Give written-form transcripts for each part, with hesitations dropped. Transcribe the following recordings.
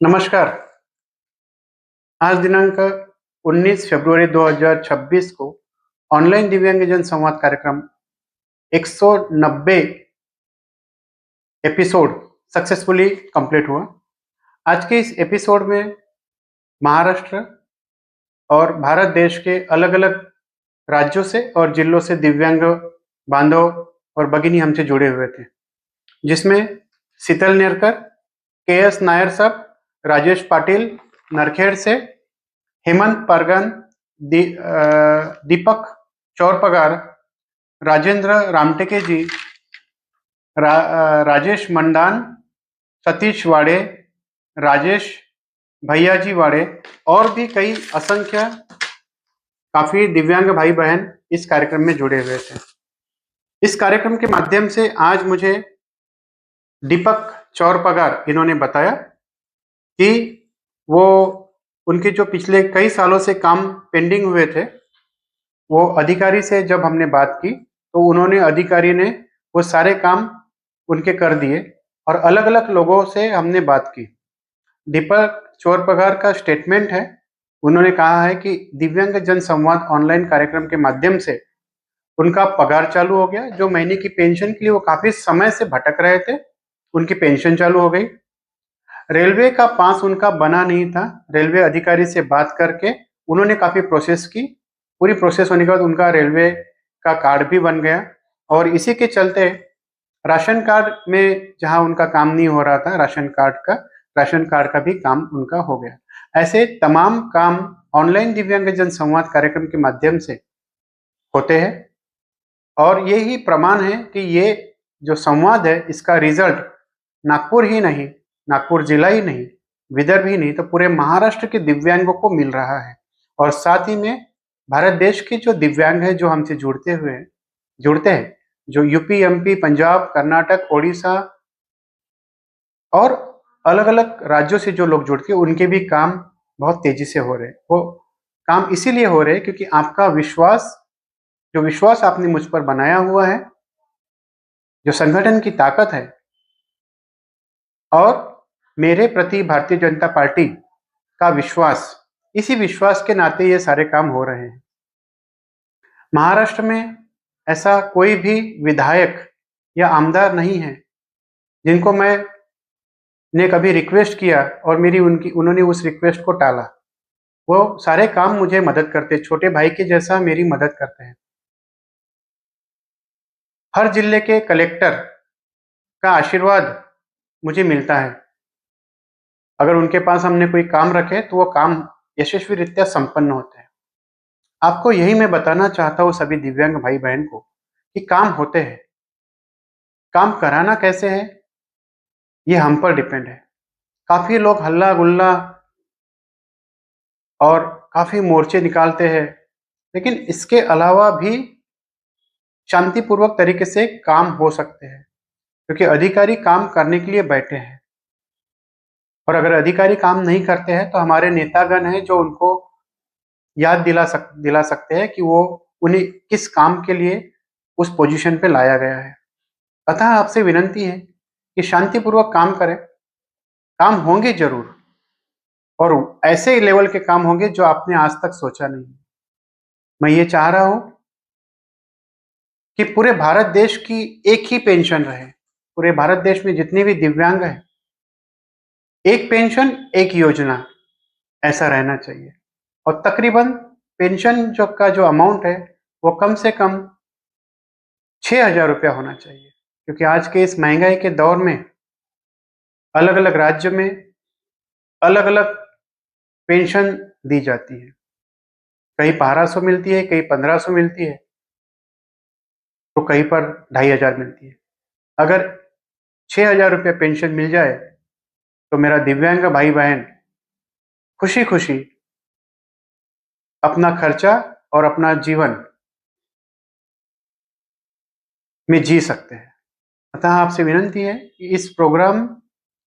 नमस्कार। आज दिनांक 19 फरवरी 2026 को ऑनलाइन दिव्यांगजन संवाद कार्यक्रम 190 एपिसोड सक्सेसफुली कंप्लीट हुआ। आज के इस एपिसोड में महाराष्ट्र और भारत देश के अलग-अलग राज्यों से और जिलों से दिव्यांग बांधव और भगिनी हमसे जुड़े हुए थे, जिसमें शीतल नेरकर, के.एस. नायर साहब, राजेश पाटिल नरखेड़ से, हेमंत परगन, दीपक चौरपगार, राजेंद्र रामटेके जी, राजेश मंडान, सतीश वाड़े, राजेश भैयाजी वाड़े और भी कई असंख्य काफी दिव्यांग भाई बहन इस कार्यक्रम में जुड़े हुए थे। इस कार्यक्रम के माध्यम से आज मुझे दीपक चौरपगार इन्होंने बताया कि वो उनके जो पिछले कई सालों से काम पेंडिंग हुए थे, वो अधिकारी से जब हमने बात की तो उन्होंने अधिकारी ने वो सारे काम उनके कर दिए और अलग-अलग लोगों से हमने बात की। दीपक चौरपगार का स्टेटमेंट है, उन्होंने कहा है कि दिव्यांग जन संवाद ऑनलाइन कार्यक्रम के माध्यम से उनका पगार चालू हो गया। जो महीने की पेंशन के लिए वो काफी समय से भटक रहे थे, उनकी पेंशन चालू हो गई। रेलवे का पास उनका बना नहीं था, रेलवे अधिकारी से बात करके उन्होंने काफी प्रोसेस की, पूरी प्रोसेस होने के बाद उनका रेलवे का कार्ड भी बन गया और इसी के चलते राशन कार्ड में जहां उनका काम नहीं हो रहा था, राशन कार्ड का भी काम उनका हो गया। ऐसे तमाम काम ऑनलाइन दिव्यांग जन संवाद कार्यक्रम के माध्यम से होते हैं और ये ही प्रमाण है कि ये जो संवाद है इसका रिजल्ट नागपुर ही नहीं, नागपुर जिला ही नहीं, विदर्भ ही नहीं तो पूरे महाराष्ट्र के दिव्यांगों को मिल रहा है। और साथ ही में भारत देश के जो दिव्यांग हैं जो हमसे जुड़ते हैं, जो यूपी, एमपी, पंजाब, कर्नाटक, ओडिशा और अलग-अलग राज्यों से जो लोग जुड़ते हैं, उनके भी काम बहुत तेजी से हो रहे हैं। वो काम इसीलिए हो रहे हैं क्योंकि आपका जो विश्वास आपने मुझ पर बनाया हुआ है, जो संगठन की ताकत है और मेरे प्रति भारतीय जनता पार्टी का विश्वास, इसी विश्वास के नाते ये सारे काम हो रहे हैं। महाराष्ट्र में ऐसा कोई भी विधायक या आमदार नहीं है जिनको मैंने कभी रिक्वेस्ट किया और उन्होंने उस रिक्वेस्ट को टाला। वो सारे काम मुझे मदद करते, छोटे भाई के जैसा मेरी मदद करते हैं। हर जिले के कलेक्टर का आशीर्वाद मुझे मिलता है। अगर उनके पास हमने कोई काम रखे तो वो काम यशस्वी रीत्या संपन्न होते हैं। आपको यही मैं बताना चाहता हूँ सभी दिव्यांग भाई बहन को कि काम होते हैं। काम कराना कैसे है ये हम पर डिपेंड है। काफी लोग हल्ला गुल्ला और काफी मोर्चे निकालते हैं, लेकिन इसके अलावा भी शांतिपूर्वक तरीके से काम हो सकते हैं क्योंकि अधिकारी काम करने के लिए बैठे हैं और अगर अधिकारी काम नहीं करते हैं तो हमारे नेतागण हैं जो उनको याद दिला सकते हैं कि वो उन्हें किस काम के लिए उस पोजीशन पे लाया गया है। अतः आपसे विनती है कि शांतिपूर्वक काम करें। काम होंगे जरूर और ऐसे लेवल के काम होंगे जो आपने आज तक सोचा नहीं। मैं ये चाह रहा हूं कि पूरे भारत देश की एक ही पेंशन रहे। पूरे भारत देश में जितने भी दिव्यांग हैं, एक पेंशन एक योजना, ऐसा रहना चाहिए। और तकरीबन पेंशन जो अमाउंट है वो कम से कम 6,000 रुपया होना चाहिए क्योंकि आज के इस महंगाई के दौर में अलग अलग राज्य में अलग अलग पेंशन दी जाती है। कहीं 1200 मिलती है, कहीं 1500 मिलती है, तो कहीं पर 2,500 मिलती है। अगर 6,000 रुपया पेंशन मिल जाए तो मेरा दिव्यांग भाई बहन खुशी खुशी अपना खर्चा और अपना जीवन में जी सकते हैं। अतः आपसे विनती है कि इस प्रोग्राम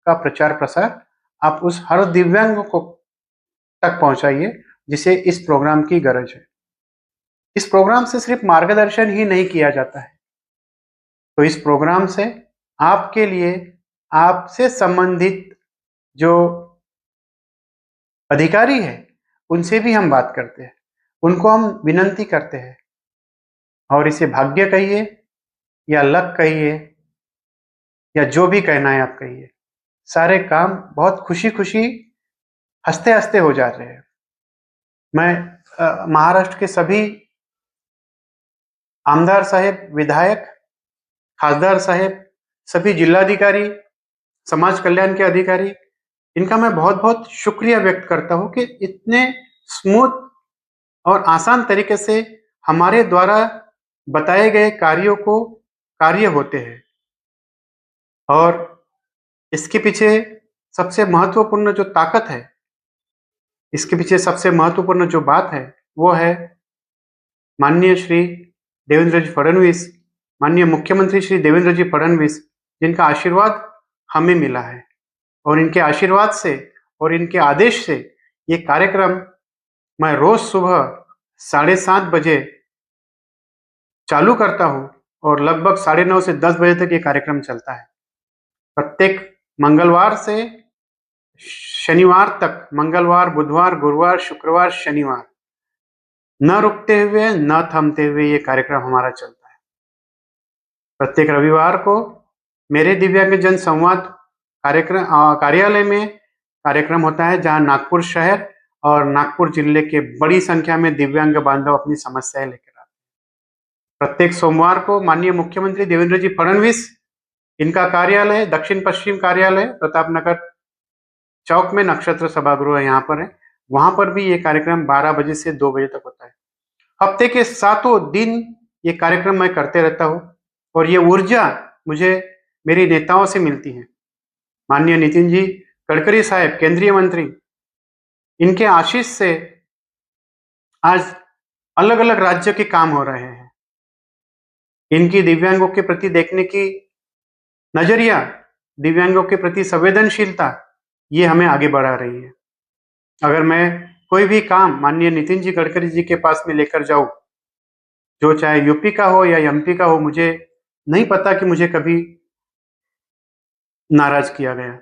का प्रचार प्रसार आप उस हर दिव्यांग को तक पहुंचाइए जिसे इस प्रोग्राम की गरज है। इस प्रोग्राम से सिर्फ मार्गदर्शन ही नहीं किया जाता है, तो इस प्रोग्राम से आपके लिए आपसे संबंधित जो अधिकारी है उनसे भी हम बात करते हैं, उनको हम विनंती करते हैं, और इसे भाग्य कहिए या लक कहिए या जो भी कहना है आप कहिए, सारे काम बहुत खुशी खुशी हंसते हंसते हो जा रहे हैं। मैं महाराष्ट्र के सभी आमदार साहेब, विधायक, खासदार साहेब, सभी जिलाधिकारी, समाज कल्याण के अधिकारी, इनका मैं बहुत बहुत शुक्रिया व्यक्त करता हूं कि इतने स्मूथ और आसान तरीके से हमारे द्वारा बताए गए कार्यों को कार्य होते हैं। और इसके पीछे सबसे महत्वपूर्ण जो ताकत है, इसके पीछे सबसे महत्वपूर्ण जो बात है, वो है माननीय श्री देवेंद्र जी फडणवीस, माननीय मुख्यमंत्री श्री देवेंद्र जी फडणवीस, जिनका आशीर्वाद हमें मिला है। और इनके आशीर्वाद से और इनके आदेश से ये कार्यक्रम मैं रोज सुबह 7:30 बजे चालू करता हूँ और लगभग 9:30 से 10 बजे तक ये कार्यक्रम चलता है। प्रत्येक मंगलवार से शनिवार तक, मंगलवार, बुधवार, गुरुवार, शुक्रवार, शनिवार, न रुकते हुए न थमते हुए ये कार्यक्रम हमारा चलता है। प्रत्येक रविवार को मेरे दिव्यांगजन संवाद कार्यालय में कार्यक्रम होता है, जहां नागपुर शहर और नागपुर जिले के बड़ी संख्या में दिव्यांग बांधव अपनी समस्याएं लेकर आते हैं। प्रत्येक सोमवार को माननीय मुख्यमंत्री देवेंद्र जी फडणवीस, इनका कार्यालय दक्षिण पश्चिम कार्यालय प्रताप नगर चौक में नक्षत्र सभागृह यहाँ पर है, वहां पर भी ये कार्यक्रम 12 बजे से 2 बजे तक होता है। हफ्ते के 7 दिन ये कार्यक्रम मैं करते रहता हूँ और ये ऊर्जा मुझे मेरी नेताओं से मिलती है। माननीय नितिन जी गडकरी साहब, केंद्रीय मंत्री, इनके आशीष से आज अलग अलग राज्य के काम हो रहे हैं। इनकी दिव्यांगों के प्रति देखने की नजरिया, दिव्यांगों के प्रति संवेदनशीलता, ये हमें आगे बढ़ा रही है। अगर मैं कोई भी काम माननीय नितिन जी गडकरी जी के पास में लेकर जाऊं, जो चाहे यूपी का हो या एमपी का हो, मुझे नहीं पता कि मुझे कभी नाराज किया गया।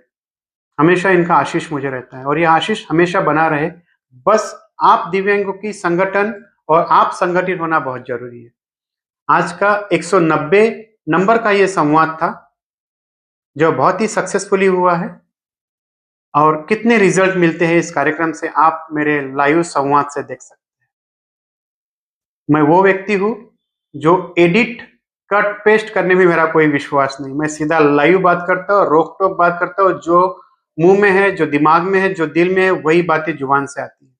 हमेशा इनका आशीष मुझे रहता है और यह आशीष हमेशा बना रहे। बस आप दिव्यांगों की संगठन और आप संगठित होना बहुत जरूरी है। आज का 190 नंबर का ये संवाद था, जो बहुत ही सक्सेसफुली हुआ है। और कितने रिजल्ट मिलते हैं इस कार्यक्रम से, आप मेरे लाइव संवाद से देख सकते हैं। मैं वो व्यक्ति हूं जो एडिट कट पेस्ट करने में मेरा कोई विश्वास नहीं। मैं सीधा लाइव बात करता हूँ, रोक टोक बात करता हूँ। जो मुंह में है, जो दिमाग में है, जो दिल में है, वही बातें जुबान से आती है।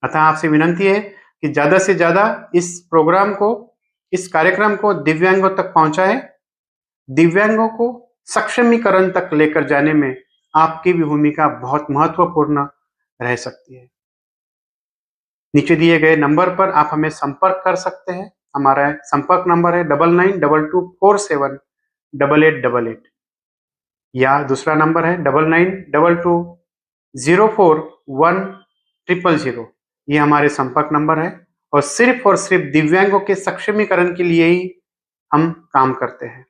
अतः आपसे विनंती है कि ज्यादा से ज्यादा इस प्रोग्राम को, इस कार्यक्रम को दिव्यांगों तक पहुंचाएं। दिव्यांगों को सक्षमीकरण तक लेकर जाने में आपकी भी भूमिका बहुत महत्वपूर्ण रह सकती है। नीचे दिए गए नंबर पर आप हमें संपर्क कर सकते हैं। हमारा संपर्क नंबर है 9922478888, या दूसरा नंबर है 9922041000। ये हमारे संपर्क नंबर है और सिर्फ दिव्यांगों के सक्षमीकरण के लिए ही हम काम करते हैं।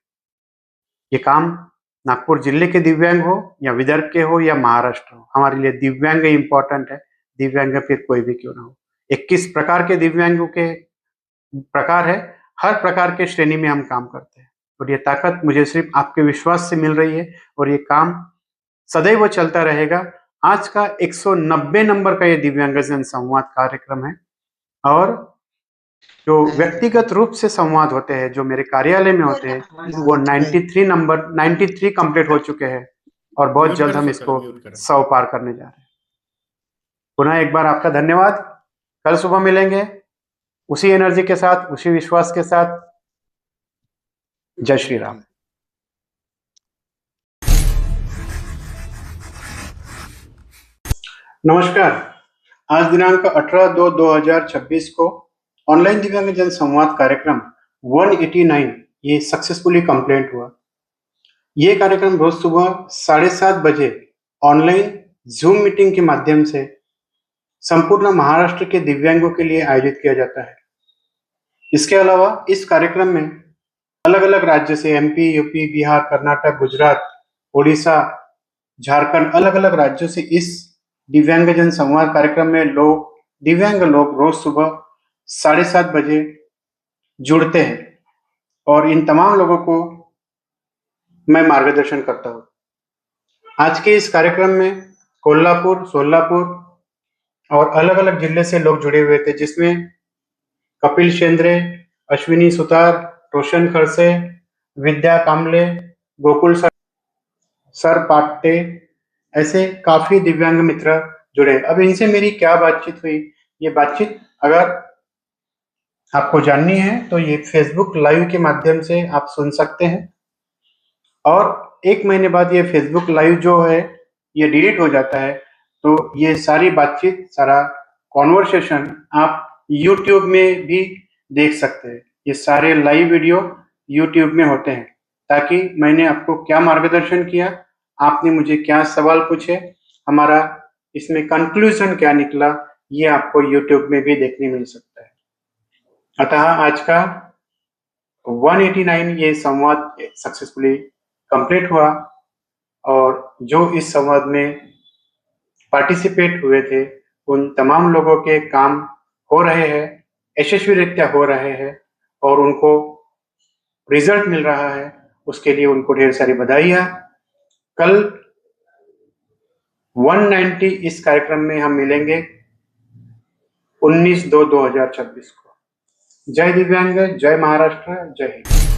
ये काम नागपुर जिले के दिव्यांग हो या विदर्भ के हो या महाराष्ट्र हो, हमारे लिए दिव्यांग इंपॉर्टेंट है। दिव्यांग फिर कोई भी क्यों ना हो। 21 प्रकार के दिव्यांगों के प्रकार है, हर प्रकार के श्रेणी में हम काम करते हैं और ये ताकत मुझे सिर्फ आपके विश्वास से मिल रही है और ये काम सदैव चलता रहेगा। आज का 190 नंबर का ये दिव्यांगजन संवाद कार्यक्रम है और जो व्यक्तिगत रूप से संवाद होते हैं, जो मेरे कार्यालय में होते हैं, वो 93 कंप्लीट हो चुके हैं और बहुत जल्द हम इसको 100 पार करने जा रहे हैं। पुनः एक बार आपका धन्यवाद। कल सुबह मिलेंगे उसी एनर्जी के साथ, उसी विश्वास के साथ। जय श्री राम। नमस्कार। आज दिनांक 18/2/2026 को ऑनलाइन दिव्यांगजन संवाद कार्यक्रम 189 ये सक्सेसफुली कंप्लीट हुआ। ये कार्यक्रम रोज सुबह 7:30 बजे ऑनलाइन जूम मीटिंग के माध्यम से संपूर्ण महाराष्ट्र के दिव्यांगों के लिए आयोजित किया जाता है। इसके अलावा इस कार्यक्रम में अलग अलग राज्य से एमपी, यूपी, बिहार, कर्नाटक, गुजरात, ओडिशा, झारखंड, अलग अलग राज्यों से इस दिव्यांगजन संवाद कार्यक्रम में दिव्यांग लोग रोज सुबह 7:30 बजे जुड़ते हैं और इन तमाम लोगों को मैं मार्गदर्शन करता हूँ। आज के इस कार्यक्रम में कोल्हापुर, सोलापुर और अलग-अलग जिले से लोग जुड़े हुए थे, जिसमें कपिल शेंद्रे, अश्विनी सुतार, रोशन खड़से, विद्या कामले, गोकुल सर पाट्टे, ऐसे काफी दिव्यांग मित्र जुड़े। अब इनसे मेरी क्या बातचीत हुई, ये बातचीत अगर आपको जाननी है तो ये फेसबुक लाइव के माध्यम से आप सुन सकते हैं, और 1 महीने बाद ये फेसबुक लाइव जो है ये डिलीट हो जाता है, तो ये सारी बातचीत, सारा कॉन्वर्सेशन आप यूट्यूब में भी देख सकते हैं। ये सारे लाइव वीडियो यूट्यूब में होते हैं, ताकि मैंने आपको क्या मार्गदर्शन किया, आपने मुझे क्या सवाल पूछे, हमारा इसमें कंक्लूजन क्या निकला, ये आपको यूट्यूब में भी देखने मिल सकता है। अतः आज का 189 ये संवाद सक्सेसफुली कंप्लीट हुआ, और जो इस संवाद में पार्टिसिपेट हुए थे उन तमाम लोगों के काम हो रहे हैं, यशस्वी रीत्या हो रहे हैं, और उनको रिजल्ट मिल रहा है, उसके लिए उनको ढेर सारी बधाइयाँ। कल 190 इस कार्यक्रम में हम मिलेंगे 19/2/2026 को। जय दिव्यांग, जय महाराष्ट्र, जय हिंद।